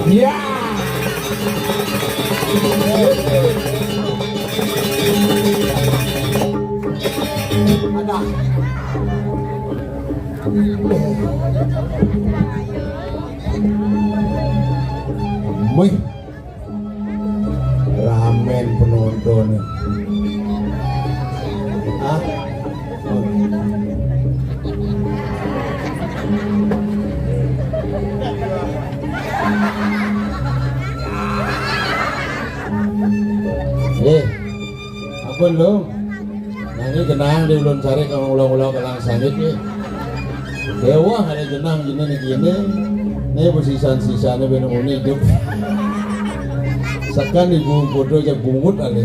Ya. Ada. Wih, ramen penonton. Ah, apa lo? Nanti kenang di ulun sari kamu ulang-ulang kelang sangit ni. Dewa ada jenang gini nih gini. Ini posisan-sisanya benar benar hidup. Sekan ibu bodoh yang bungut ada.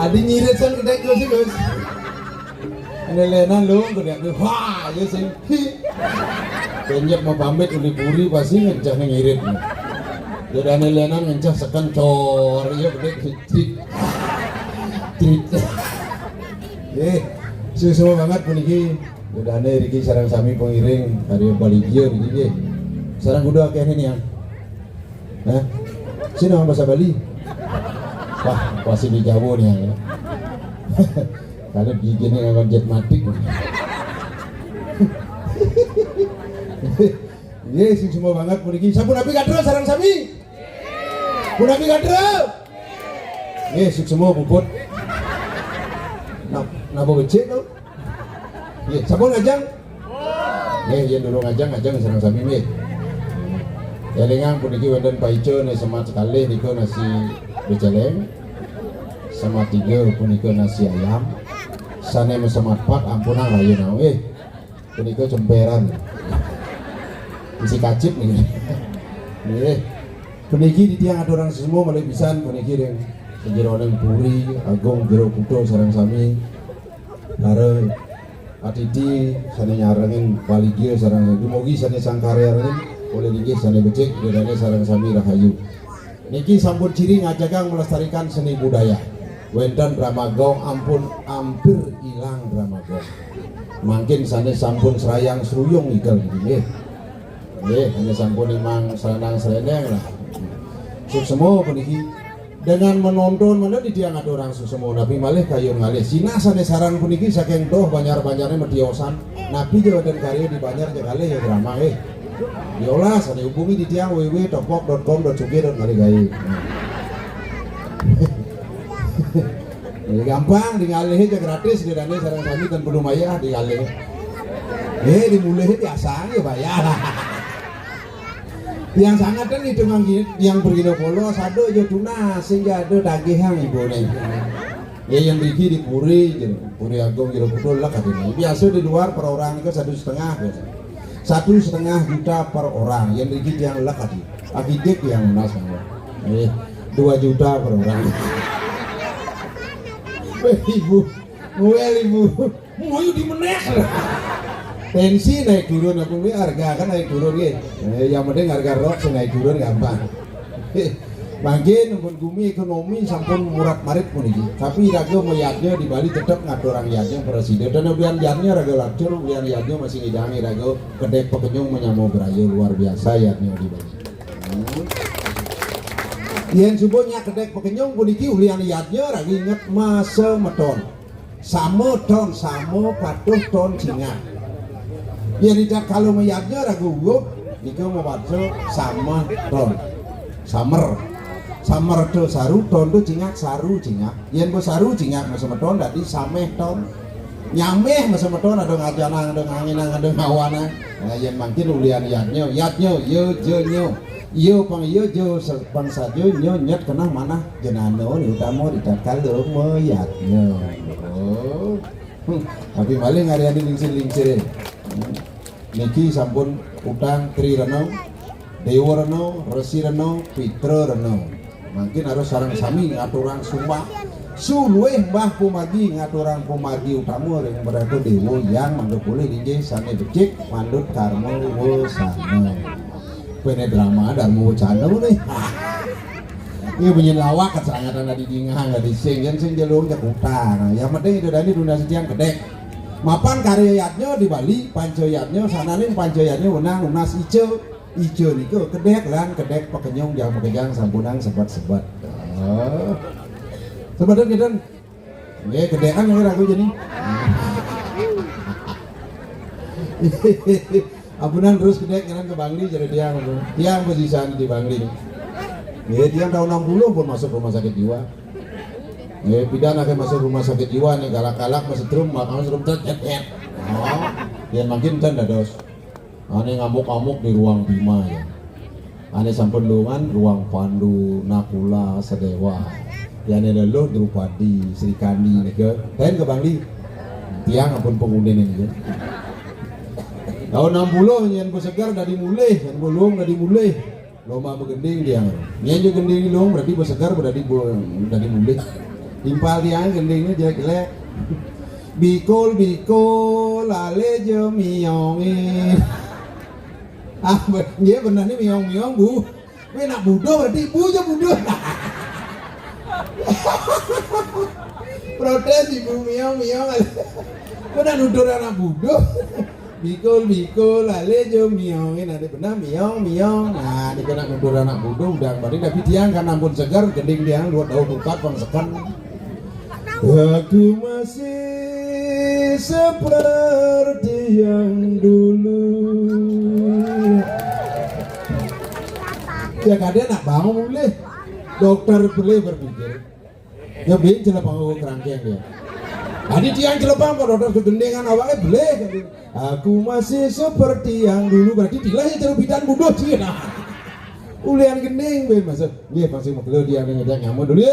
Adi nyirit san kedai kau sih guys. Nelenan lu kedai kau wah ya sih. Penjak mau pamit uli puri pasti ngencah ngirit. Jadi nelenan ngencah sekan cor ya kedai trik. Semua banget puniki. Udah Riki sarang sami pengiring dari Baligio Riki. Sarang kuda kayak ini yang. Hah? Sini orang bahasa Bali. Wah, pasti di Jawa nih ya. Kalau bikin yang jet matik. Yes, semua banget puniki. Sampun api kadro sarang sami. Pun api kadro. Yes, semua puput. Napa becek tau? Ye, sampun ngajang. Ye dulu ngajang sarang sami nih. Ya lengang puniki wenden paico nih semat sekali niko nasi beceleng sama 3 puniko nasi ayam sana semat 4 ampunan layu nawe puniko cemperan isi kacip nih nih puniki di tiang ada orang semua mulai pisan puniki yang jeroan puri agung jero kudo sarang sami lare atiti sana nyarangin Baligio sarang dumogi sana sangkarya oleh dikit sana becek bedanya sarang sami rahayu. Niki sampun ciri ngajagang melestarikan seni budaya. Wenten Bramagong ampun hampir hilang Bramagong. Makin sana sampun serayang seruyung ikel nggih. Nggih, hanya sampun imang serenang sereneng lah. Suksemo puniki dengan menonton mana di tiang ada orang suksemo nabi malih kayu ngalih. Sina sane sarang puniki saking doh banyar-banyarnya mediosan. Nabi jawa dan karya di banyar jakale ya drama diolah sana hubungi di tiang www.topok.com.cuge.ngaligai. Gampang digalih aja gratis di dana sarang sami dan belum bayar digalih. Dimulai biasa ya bayar. Yang sangat kan itu yang berkilo polo sado aja tuna sehingga ada dagihan ibu nih. Yang Riki di puri agung kilo putol lah katanya. Biasa di luar per orang itu 1,5 biasa. 1,5 juta per orang yang Riki yang lek akidik yang nas 2 juta per orang. Ibu mau di menek pensi naik turun aku ini harga kan naik turun yang penting harga rok naik turun gampang. Bangkin pun gumi ekonomi sampun murat marit pun ini. Tapi raga meyatnya di Bali tetap ngadu orang yatnya presiden. Dan ubian yatnya raga lacur, ubian yatnya masih ngidangi raga kedai pekenyung menyamu beraya luar biasa yatnya di Bali. Yang subuhnya kedai pekenyung pun ini ulian yatnya raga inget masa meton. Sama patuh ton singa. Ya tidak kalau meyatnya raga ugup, jika mau baca sama ton. Samer do saru ton do cingak saru cingak yen go saru cingak masa meton dadi sameh ton nyameh masa meton ada ngajana ada nganginang ada ngawana yen mangkin ulian yatnya yo pang yo jo pang sajo nyo nyet kena mana jenano ni utama ditakal do meyatnya tapi maling ngariani lingsir niki sampun utang Tri Reno Dewa Reno, Resi Reno, Pitra Reno. Mungkin harus sarang sami aturan Sulueh Mbah Pumagi ngaturang Pumagi utama ring mereka dewa yang mandut boleh DJ sane becik mandut karma wosana. Pene drama darmo wocana nih. Ini punya lawak keserangatan di dingah nggak dising kan sing jalur ke utang. Yang penting itu dari dunia setiang kedek. Mapan karyatnya di Bali, pancayatnya sananing pancayatnya wenang unas ijo niku kedek lan kedek pekenyong jang pekejang sampunang sebat-sebat. Sebenarnya kita, ya kedekan yang aku jadi. Apunan terus kedek kan ke Bangli jadi tiang posisian di Bangli. Ya tiang tahun 60 pun masuk rumah sakit jiwa. Ya pidana ke masuk rumah sakit jiwa nih galak-galak masuk rum makan rum tercet. Oh, dia makin kan dados. Ane ngamuk-ngamuk di ruang Bima ya. Ane sampun lungan ruang Pandu Nakula Sedewa. Yang leluh Drupadi Sri Kandi nih ke Bangli. Tiang apun pengunden ini. Tahun 60 nyen segar dari mulai, nyen bolong dari mulai. Lomba begending dia. Nyen juga gending long berarti segar berarti dari mulai. Timpal tiang gendingnya jelek-jelek. Bikol lale je miongin. Ah, iya benar nih miong bu. Gue nak budo berarti ibu aja budo. Protes ibu miong. Gue nak nudur anak budo. Bikol lale je miongin. Ada benar miong. Nah, dia nak nudur anak budo udah berarti tapi tiang kan ampun segar gending tiang luar daun upat pangsekan. Aku masih seperti yang dulu. Ya kadang nak bangun boleh. Dokter boleh berpikir. Ya bin celepang aku kerangkeng dia. Tadi tiang celepang kok dokter kegendengan awalnya boleh. Aku masih seperti yang dulu berarti dilahnya cerupitan budoh sih. Ulian gending bin masuk. Dia pasti mau keluar dia ngejak nyamu dulu.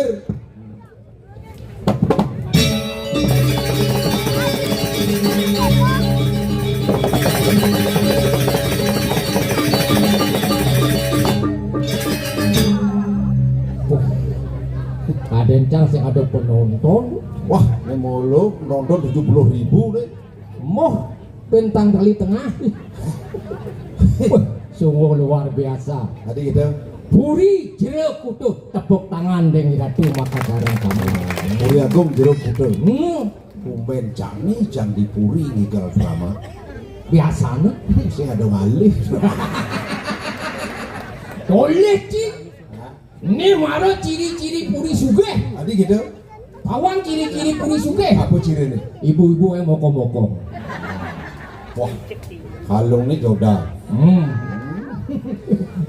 Ada encang sih ada penonton. Wah, ini mulu nonton 70.000 deh. Moh bentang kali tengah. Sungguh luar biasa. Tadi kita Puri jeruk kutuh tepuk tangan dengan Ratu Makassar kamu. Puri Agung jeruk kutuh. Kumben jang dipuri ngigal drama. Biasanya saya ada ngalih. Boleh cik. Ini mana ciri-ciri puri sugih? Tadi gitu. Pawang ciri-ciri puri sugih. Apa ciri ini? Ibu-ibu yang mokong-mokong. Wah, kalung ini jodoh.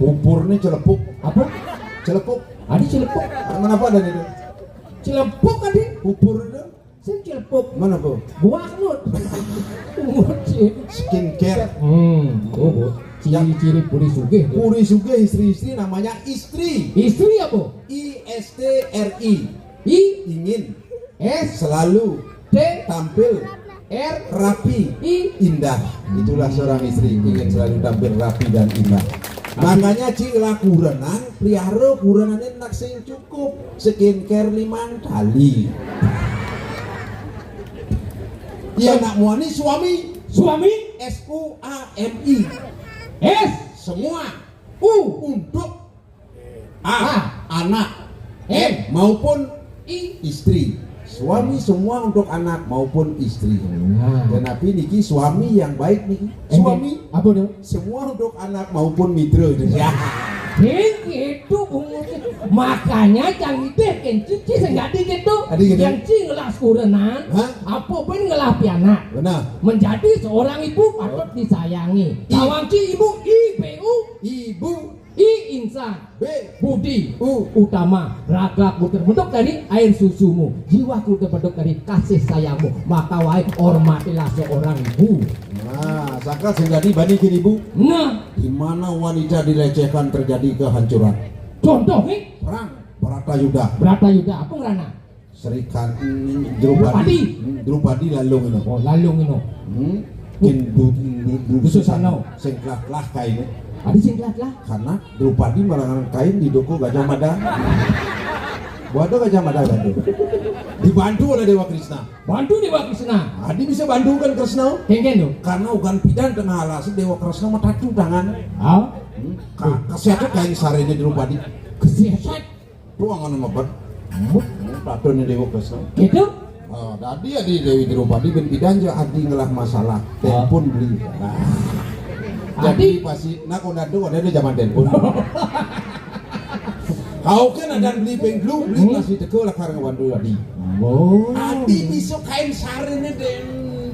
Bubur ini celepuk. Apa? Celepuk. Adi celepuk. Mana apa ada itu? Celepuk adi. Bubur itu. Saya celepuk. Mana bu? Buah nut. Skincare. Oh, ciri-ciri puri sugih. Puri sugih istri-istri namanya istri. Istri apa? ISTRI. I Ingin. S Selalu. T Tampil. R Rapi. I Indah. Itulah seorang istri ingin selalu tampil rapi dan indah. Makanya cila kurenan, pelihara kurenannya nak sing cukup. Skincare 5 kali. Ya nak muani suami. suami SUAMI. S Semua. U Untuk A anak. M Maupun I. istri. Suami semua untuk anak maupun istri. Dan tapi niki suami yang baik nih. Suami apa dong? semua untuk anak maupun mitra. Ya. Itu makanya jangan deh cici senggati gitu. Adi gitu. Yang ci ngelas kurenan, Hah? apa pun ngelah pianak. Benar. Menjadi seorang ibu patut disayangi. Tawang ci ibu IBU, Ibu I insan, B budi, U utama, ragaku terbentuk dari air susumu, jiwaku terbentuk dari kasih sayangmu, maka wahai hormatilah seorang ibu. Nah, saka senggadi bandingin ibu. Nah, Di mana wanita dilecehkan terjadi kehancuran. contoh nih, Perang Bharatayuda. Bratayuda apa ngerana? Serikan Drupadi. Drupadi lalung ini. Oh, lalung ini. Dususano sengklah kain. Adi singkat lah. Karena Drupadi melarang kain di doko Gajah Mada. Waduh aja ada bantu. Dibantu oleh Dewa Krishna. Bantu Dewa Krishna. Adi bisa bantu kan Krishna? Kengen dong. Karena ugan pidan kena alasan Dewa Krishna mah tatu tangan. Ah, Kesehatan kain sarene di Rupadi. kesehatan. Ruangan sama bet. Tatu ni Dewa Krishna. Gitu. Oh, tadi adi Dewi di Rupadi ben pidan je adi ngelah masalah. Telepon beli. Jadi pasti nak onado ada zaman telepon. Kau kan ada beli penglu, beli nasi teko lah karena wandu adi. Oh. Adi bisa kain sarene den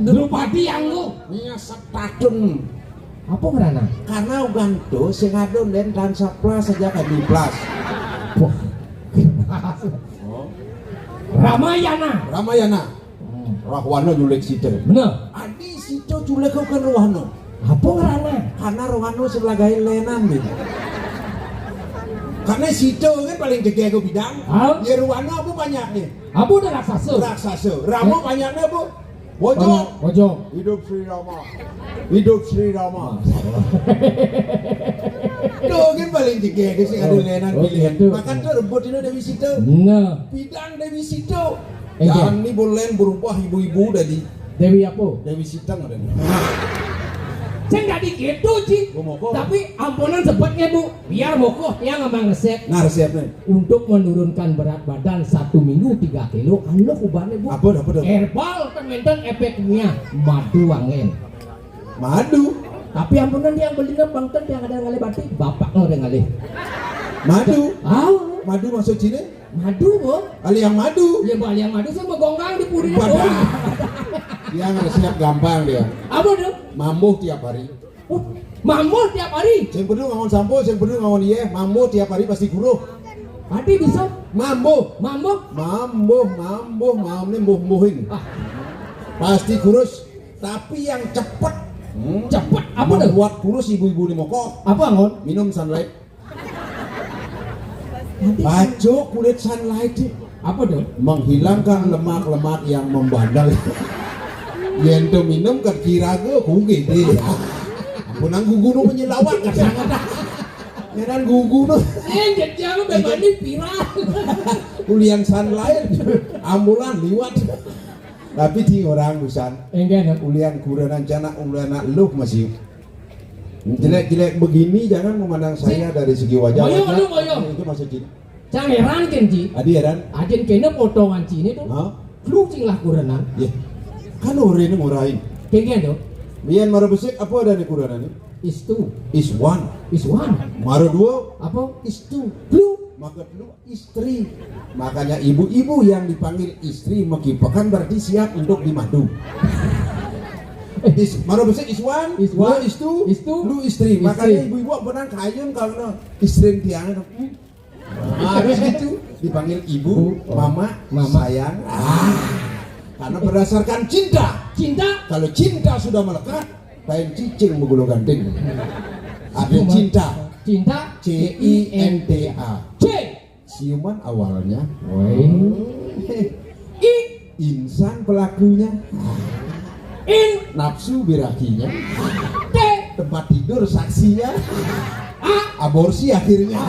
Drupadi yang lu. nya setadun. Apa ngerana? Karena uganto sing adon den dansa plus saja kan di plus. Wah. Oh. Ramayana. Ramayana. Rahwana julek situ. Bener. Adi situ julek kau kan Rahwana. Apa ngerana? Karena Rahwana sebagai lenan gitu. Karena situ kan paling gede ke bidang. Ah. Ya Rahwana apa banyak nih? Apa udah raksasa? Raksasa. Rama banyaknya apa? Bojo. Bojo. Hidup Sri Rama. Hidup Sri Rama. Tuh kan paling gede sih ada lenan Oh, pilihan. gitu. Makan tuh rebut ini Dewi Situ. Nah, Bidang Dewi Situ. Iya. Yang ini boleh berubah ibu-ibu dari Dewi apa? Dewi Sitang ada nih. Saya nggak gitu sih. Gua moko. Tapi ampunan sebetnya bu, biar moko yang ngamang resep Nah resepnya. untuk menurunkan berat badan 1 minggu 3 kilo. Anu kubane bu. Apa dah? Herbal fermented efeknya madu wangen. Madu. Tapi ampunan yang beli bangten yang ada ngalih batik, bapak nggak ngalih. Madu. Ah, Madu masuk Cina. madu bu. Ali yang madu. Ya bali yang madu saya mau gonggang di puri. Badan. Dia resep gampang dia. Apa tuh? Mambuh tiap hari. Oh, mamul tiap hari. Yang perlu ngawon sampo, yang perlu ngawon iye. Mambuh tiap hari pasti guruh. Tadi bisa Mambuh. mamuk. Mambuh, mbuhin. Ah, Pasti kurus. Tapi yang cepat. cepet apa tuh? Membuat kurus ibu-ibu di Moko. Apa ngon? Minum sunlight. Nanti Baco kulit sunlight apa tuh? menghilangkan lemak-lemak yang membandel. Yen to minum kan kira ke kuge deh. Punang gugu nu menyelawat kan sangat. Ngeran gugu nu Jangan berbanding viral. kulian sunlight ambulan liwat. Tapi di orang busan Enggak. kulian kurenan cana anak lu masih jelek-jelek begini jangan memandang saya dari segi wajah. Moyo, wajah. lu moyo. Itu masih Cina. Jangan heran kenji. Adi heran? Ajen kena potongan cini tuh. Hah? Lu cinglah kurenan. Ya. Kan orang ini ngurain. Kengen tuh. Biar mara besik apa ada nih kurenan ini? Is two. Is one. Is one. Mara dua. Apa? Is two. Lu. Maka lu istri. Makanya ibu-ibu yang dipanggil istri mekipakan berarti siap untuk dimadu. Mara besik is one. Is one. Dua is two. Is two. Lu istri. Istri. Makanya ibu-ibu benang kayun kalau istri tiang. Harus gitu dipanggil ibu, mama, sayang. Karena berdasarkan cinta. Cinta. Kalau cinta sudah melekat, kain cicing menggulung ganting. Ada cinta. Cinta. CINTA. C. Siuman awalnya. I. Insan pelakunya. In. Nafsu birakinya. T. Tempat tidur saksinya. A. Aborsi akhirnya.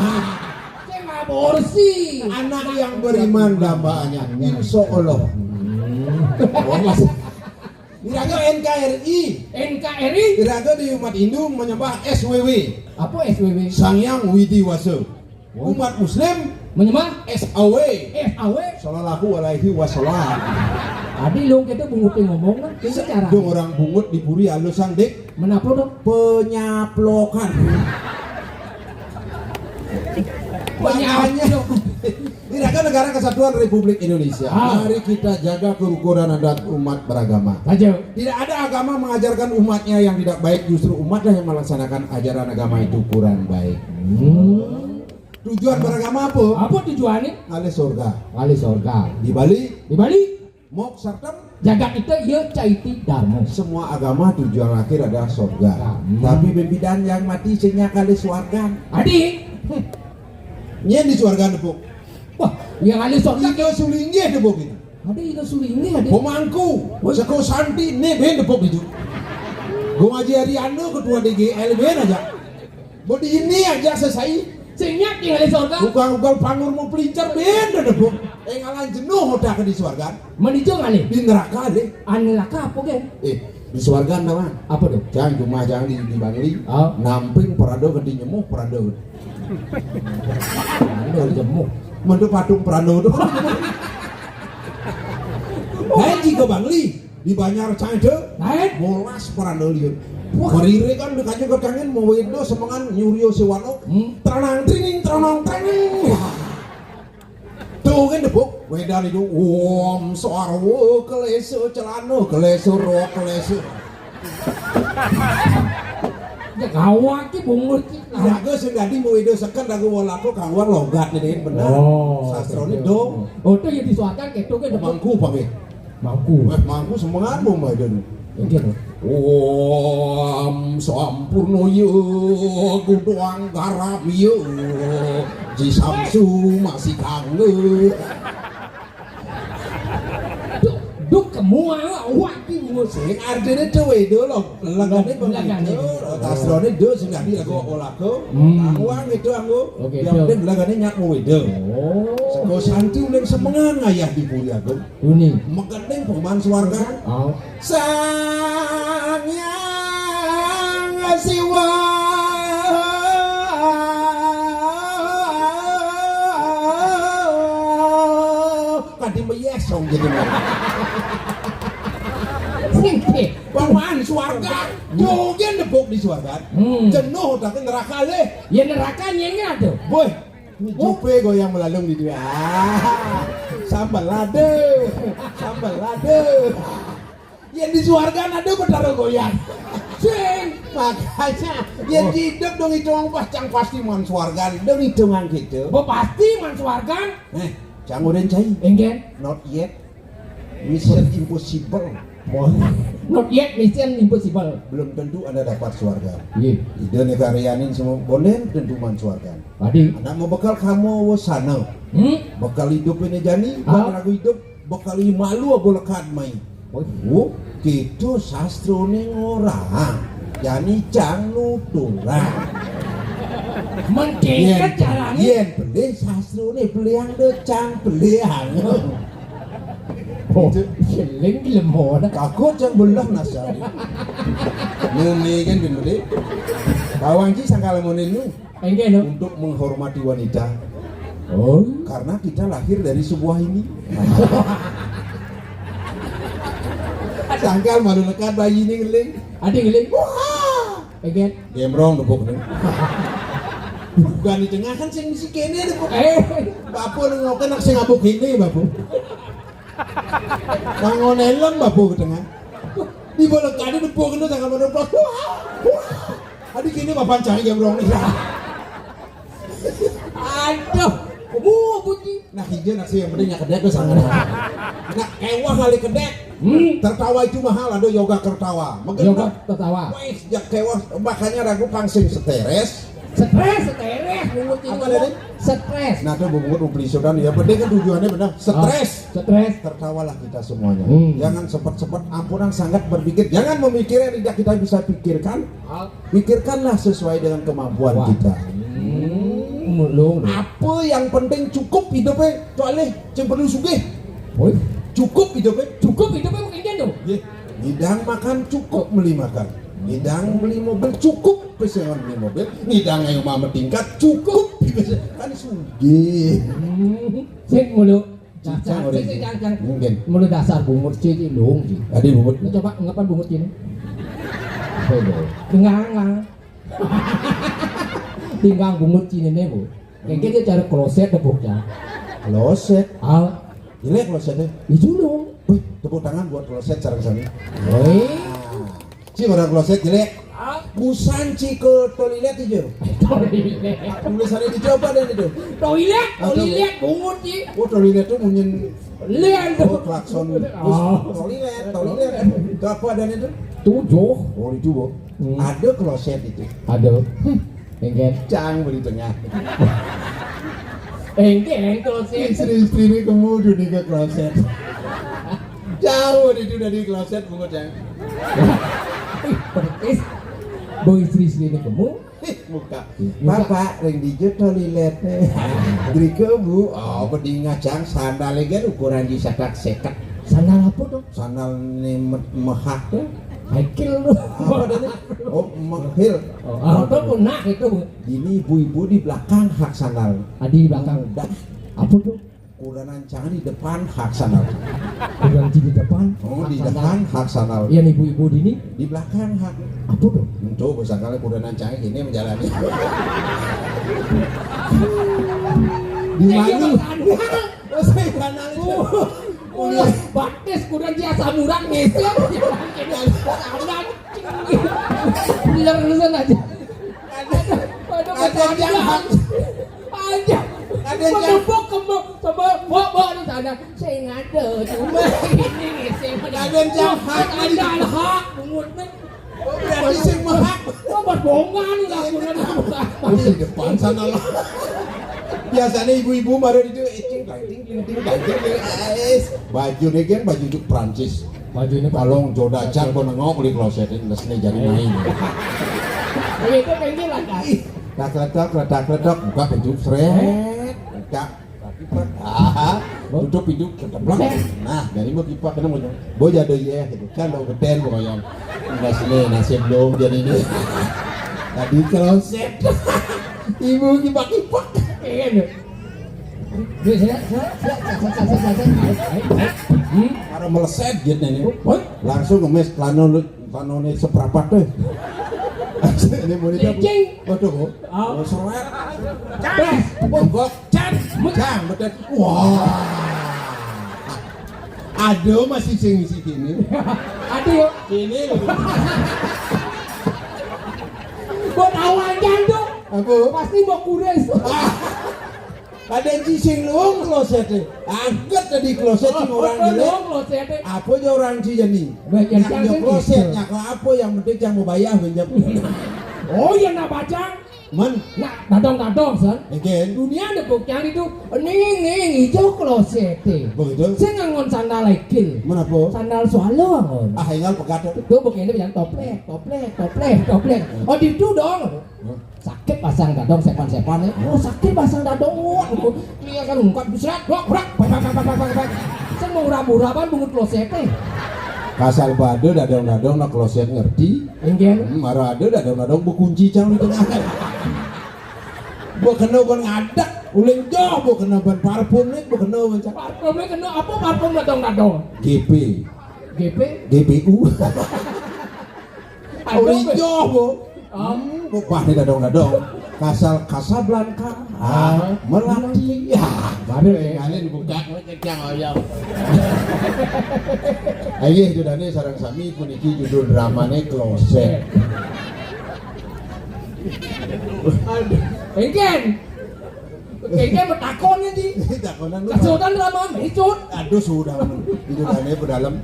Aborsi. Anak yang beriman dambanya. Insya Allah. Iraga NKRI. NKRI. Iraga di umat Hindu menyembah SWW. Apa SWW? Sangyang Widiwasa. Umat Muslim Menyembah SAW. SAW. Sallallahu alaihi wasallam. Adi lu kita bungutin ngomong lah. Ini cara. Dong orang bungut diburi halus sang dik. Menapa dong? Penyaplokan. Makanya Iraga negara kesatuan Republik Indonesia. Mari kita jaga kerukunan adat umat beragama. Aja. Tidak ada agama mengajarkan umatnya yang tidak baik, justru umatlah yang melaksanakan ajaran agama itu kurang baik. Tujuan beragama apa? Apa tujuannya? Ngalih surga. Wali surga. Di Bali, Di Bali mok sartem. jagat kita ya caiti dharma. Semua agama tujuan akhir adalah surga. Tapi pimpinan yang mati sehingga kali surga. Adi. Nyen di surga nepuk. Wah, yang ahli surga. Tiga sulingnya nepuk itu. Adi itu sulingi adi. Pemangku, seko santi nebe nepuk itu. Gue ngaji hari anu ketua DGL ben aja. Bodi ini aja selesai. Sing nyak tinggal di surga. Ugal-ugal pangurmu pelincar beda deh bu. Ngalah jenuh udah ke di surga. Menuju kali. Di neraka deh. Neraka apa kan? Di surga nama. Apa tuh? Jangan cuma jangan di Bangli. Oh. Namping perado ke di nyemuk perado. Perado jemuk. Mendu patung perado tuh. Haji ke Bangli di Banjar Cangde. Naik. Molas perado liur. Merire kan dekatnya ke kangen mau wedo semangan nyurio sewano. Teranang training. Tuh kan debuk wedan itu sarwo keleso celano keleso rok keleso. Ya kawak ki bungut ki. Jago sing dadi mau wedo seken dagu walako kangwar logat nih bener. Sastrone do. Oh tuh ya disuakan keto ke depan. Mangku panggil. Mangku semangat mau wedan. Gitu. Sampurno yo kuduang garap yo Ji Samsu masih kangen Duk kemua awak ki sing artine dewe do lo lagane begitu tasrone do sing dadi lagu olako angwang itu anggo yang penting lagane nyak mau wedo sego santi ulen semengan ngayah di puri aku kuning mekening peman swarga sayang siwa kadi meyesong jadi Paman swarga, jogen debuk di swarga. Jenuh udah ke neraka leh. Ya neraka nyengat tuh. Boy, jupe goyang melalung di dia. Sambal lade. Yang di swarga ada betara goyang. Sing makanya yang hidup dong hitungan pasang pasti man swarga dong hitungan gitu. Bo pasti man swarga. Jangan udah cai. Enggen. Not yet. Mission impossible. Not yet mission impossible. Belum tentu Anda dapat swarga. Iya. Ide negarayanin semua boleh tentu man swarga. Tadi. Anda mau bekal kamu sana. Bekal hidup ini jani, bakal aku hidup, bekal malu aku lekat main. Oh, gitu sastro ning orang. Jani cang nuturang. Mengkeket caranya. Yen beli sastro nih beliang decang beliang. Oh, seling lemon. Aku cang belah nasari. Nuni kan beli. Kawang ci sangkala monenu. Enggen no. Untuk menghormati wanita. Oh, karena kita lahir dari sebuah ini. Sangkal malu lekat bayi ini ngeling. Ada ngeling. Wah. Enggen. Gemrong debuk nih. Bukan di tengah kan sing si kene debuk. Bapu ngoken nak sing ngabuk ini bapu. Bangun elem bapu ke tengah. Di bola kali debuk itu tanggal meneplos. Wah. Adik ini bapak cari gemrong nih. Aduh. Kamu bunyi. Nah hijau nak sih yang penting nyak kedek tuh sangat. Nak kewah kali kedek. Tertawa itu mahal, ada yoga tertawa. Yoga tertawa. Wih, jak kewah makanya ragu pangsing stres. Stres. Apa tadi? Stres. Nah tuh bungut beli sodan ya, penting kan tujuannya benar. Stres. Tertawalah kita semuanya. Jangan sepet-sepet ampunan sangat berpikir. Jangan memikir yang tidak kita bisa pikirkan. Pikirkanlah sesuai dengan kemampuan kita. Apa yang penting cukup hidupnya, soalnya yang perlu sugih. Cukup hidupnya mungkin tuh. Ngidang makan cukup beli makan. Ngidang beli mobil cukup pesengan beli mobil. Ngidang yang mau tingkat cukup kan sugih. Sik mulu. Jangan. Mungkin. Mulu dasar bungut cici dong. Tadi bungut. Coba ngapain bungut ini? Dengang. Tinggang bungut cini nih bu, kayak gitu cara kloset debuknya. Kloset? Jelek klosetnya? Itu dong. Tepuk tangan buat kloset cara kesana. Si orang kloset jelek. Busan ci ke toilet itu. Toilet. Tulisannya dicoba dan itu. Toilet bungut sih. Oh toilet tuh munyin. Lihat tuh. Klakson. Toilet. Itu apa dan itu? 7. Oh itu bu. Ada kloset itu. Ada. Enggen. Cang beli tengah. Enggen kloset. Istri ini kemudian di ke kloset. Jauh itu dari kloset bungut cang. Pertis. Boy istri-istri ini kamu. Muka. Bapak ring dijut toilet. Drike Bu, oh bedi ngajang sandal gen ukuran di sadak seket. Sandal apa tuh? Sandal ini mehak tuh. Haikil lu. Apa tadi? Oh, menghil. Oh, itu nak itu. Ini ibu-ibu di belakang hak sandal. Di belakang. Dah. Apa tuh? Kudanan jangan di depan hak sandal. Kurang di depan. Oh, di depan hak sandal. Iya ibu-ibu ini. Di belakang hak. Apa tuh? Untuk misalkan kudanan jangan ini menjalani. Di mana? Oh, saya kanal itu. Ulah batis kurang dia samuran ngeser. Bener-bener aja. Ada jangan. Aja. Ada jambok kembang sama bawa di sana. Saya ngada cuma ini ngeser. Ada jangan. Ada hak pungut men. Berarti sing mahak. Buat bongan lah kurang. Di depan sana lah. Biasanya ibu-ibu baru itu baju nih kan baju itu Prancis. Baju ini Kalong jodacan kau nengok beli kloset ini lesnya jadi main. Itu kayak lah kan. Ledak buka pintu seret. Buka tutup pintu keteblak. Nah dari mau kipak kena mau boy jatuh ya gitu kan lo geden pokoknya. Enggak sini nasi belum jadi ini. Tadi kloset. Ibu kipak-kipak. Kalau meleset gitu nih, langsung ngemes planone seprapat tuh. Ini bonita waduh, seret, bongkok, jang, betul. Wah, aduh masih sing isi gini. Aduh, Ini, buat awal jandung. apa? Pasti mau kures. Ada yang cising luang kloset deh. Angkat tadi kloset cuma orang jelek. Apa aja orang cijani? Yang kloset nyak apa yang penting yang mau bayar banyak. Oh ya nak baca. Man, Nak dadong san. again. Dunia ada buktian itu. Ning hijau kloset. Begitu. Saya ngangon sandal lekil. Mana po? Sandal swallow ngon. Ah, hingal pegat. Itu begini yang toplek. Oh itu dong. Sakit pasang dadong sepan-sepan. Oh sakit pasang dadong. Dia kan ungkap bisrat. Brak. Saya mau urap-urapan bungut kloset. Kasal bado dadong-dadong nak kloset ngerti. Enggak. Marah ada dadong-dadong berkunci cang di tengah. Gua kena kon ngadak, uling jauh gua kena ban parfum nih, gua kena ban Parfumnya kena apa parfum dadong-dadong? GP, GP? GPU. Uling Aduh, jauh gua. Gua pahit dadong-dadong. Kasal Casablanca, Melati. baru ya. Kalian dibuka ngecek oyang. Ayo itu dane sareng sami puniki judul dramane Kloset. Engken bertakon ini. Takonan lu. Kasutan drama mecut. Aduh sudah itu dane berdalam.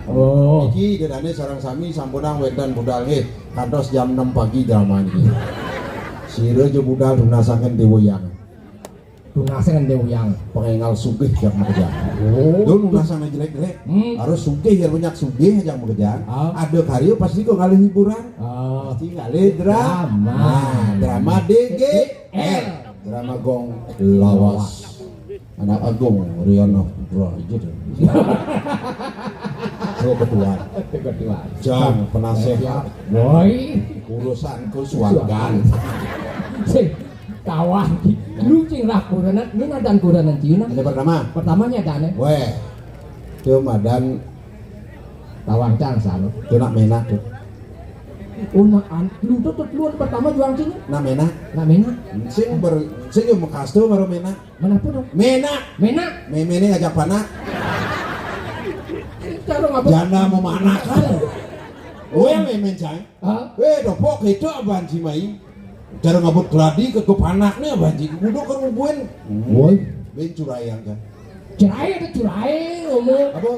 Oh. Iki dedane sareng sami sampunang wedan budal he kantos jam 6 pagi drama iki. Sire je budal dunasaken dewoyang. Dunasan dewyang. Pengengal sugih jak makejan. Oh. Dun dunasana jelek-jelek. Harus sugih yang banyak sugih jak makejan. Ada karya pasti kok kali hiburan. Pasti kali drama. Drama DGL. Drama Gong Lawas. Anak Agung Riono Bro itu deh. Ketua Jang penasehat Boy. urusan kesuargaan. Kawan lu cing lah kuranan ini nadan kuranan ciuna. Ada Pertamanya dane. weh itu madan Tawang cang salo. itu nak menak tuh. Lu tuh lu pertama juang cing. Nak menak sing yo mekas tuh baru menak. Mana pun dong. Menak mene ngajak panak Cara ngapa? janda mau mana kan. Weh memen cang. Weh dopok itu apaan sih mai? Cara ngabut gladi ke panaknya apaan sih? Kudu kan ngumpulin. Woi. Ben curayang kan. Cerai ngomong. Apa?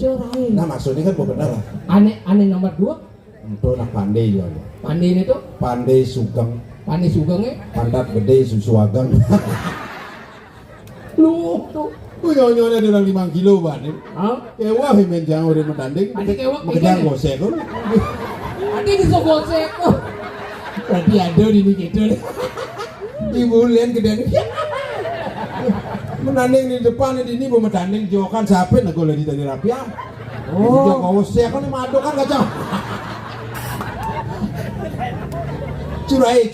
Cerai. Nah maksudnya kan benar lah. Aneh nomor 2. Itu nak pandai ya. Pandi ini tuh. Pandai sugeng. Pandi sugengnya. Pantat gede susu ageng. Lu tuh. Nyonya dalam 5 kilo ban. Kewa hemen jang udah mentanding. Ade kewa Mengejar gosek. Ade bisa gosek. Berarti ada di gitu. Ibu lian gedean. Menanding di depan ini bu menanding jokan sapit lah gue lagi dari rapi ah. Oh, kau sih kan madu kan kacau. Curai.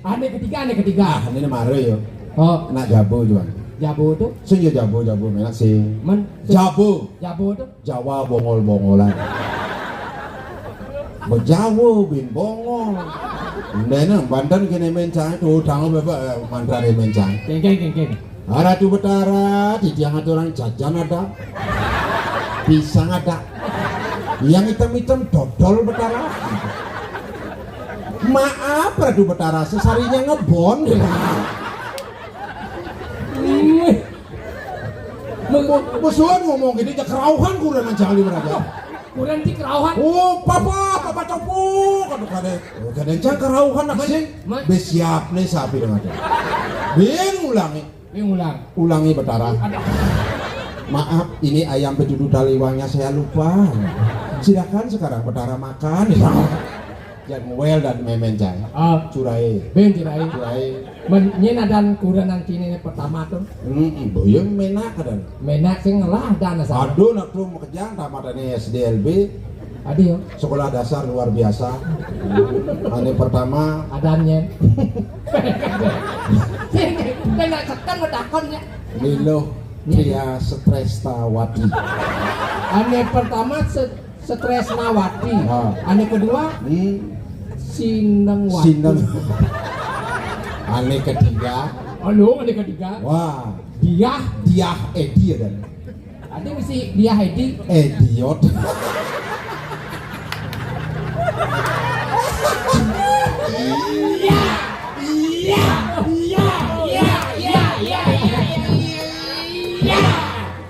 Ane ketiga. Ah, ini mare yo. Oh, Nak jabo juan. Jabo tuh, Sing yo jabo menak sing. Jabo tuh. Jawa bongol-bongolan. Bejawo bin bongol. Ndene Banten kene mencang tuh tang bebek mantare mencang. Geng. Ada tuh betara, di tiang orang jajan ada, pisang ada, yang hitam-hitam dodol betara. Maaf, Radu Betara, sesarinya ngebon. Musuhan ngomong gini, aja kerauhan kurang aja kali beraja. Kurang di kerauhan. Oh, papa copuk, aduh kadang kerauhan nak sih. Besiap nih sapi dengan ada. Ulangi Betara. Maaf, ini ayam pejudu taliwangnya saya lupa. Silakan sekarang Betara makan. Yang well dan memencang. Curai. Menyena dan kuranan kini pertama tuh. Boyong menak kadang. Menak sing ngelah dan asal. Aduh nak tuh mekejang tamatane SDLB. Adio. Sekolah dasar luar biasa. Ini pertama Adannya. Kena cekan berdakonnya. Lilo Tria Strestawati. Ane pertama stres nawati. Ane kedua Sineng Wati. Ane ketiga. Ane ketiga. Wah, Dia Edi dan. Ade mesti dia Edi. Idiot.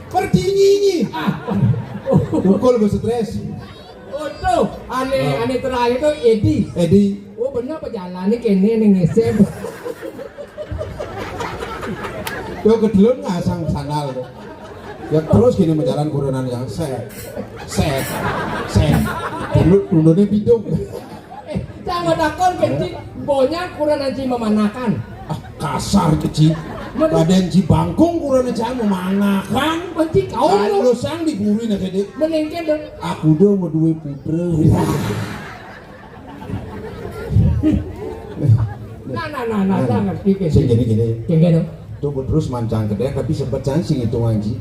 Pertinyi. Pukul gue stres. Oh tuh, ane terakhir tuh Edi. Oh bener perjalanan kene ning ngesem. Tuh kedelun ngasang sandal tuh. Ya terus gini menjalan kurunan yang set. Tunduknya bidung. Jangan takon kecil, bonya kurang nanti memanakan. Kasar kecil. Badan ci bangkung kurang aja memanakan. Benci kau lu sang diburi nak dek. Menengken dong. Aku dong mau duwe putra. Nah, jangan pikir. Saya gini. Gini. Tuh terus mancang kedek tapi sempat cancing itu ngaji.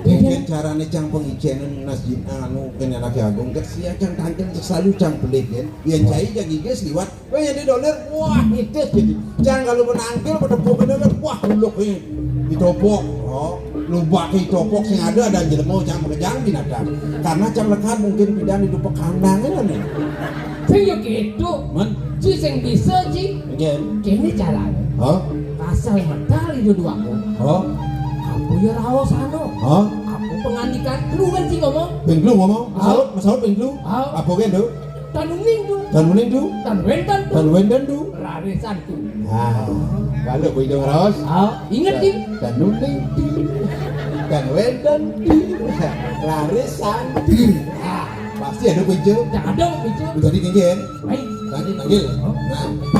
Dengan carane cang pengijenan masjid anu kena anak agung sia cang tangken selalu cang pelik kan. Yang cai jadi guys liwat. Yang di dolar wah itu jadi. Cang kalau menangkil pada pokoknya kan wah uluk ditopok. Oh, lubak ditopok sing ada jelema cang mengejar binatang. Karena cang lekat mungkin pidan itu pekandang kan. Sing yo gitu. Ci sing bisa ci. Kene caranya. Kasal medal itu duaku. Aku ya raos anu. Aku pengandikan lu kan sih ngomong. Benglu ngomong. Masalah benglu. Apa kan do? Tanuning du. Tanwendan du. Rarisan tu. Nah, kalau gue dong raos. Ingat sih. Tanuning du. Tanwendan du. Rarisan du. Pasti ada kunci. Jangan dong kunci. Tadi kengen. Baik. Tadi panggil. Nah.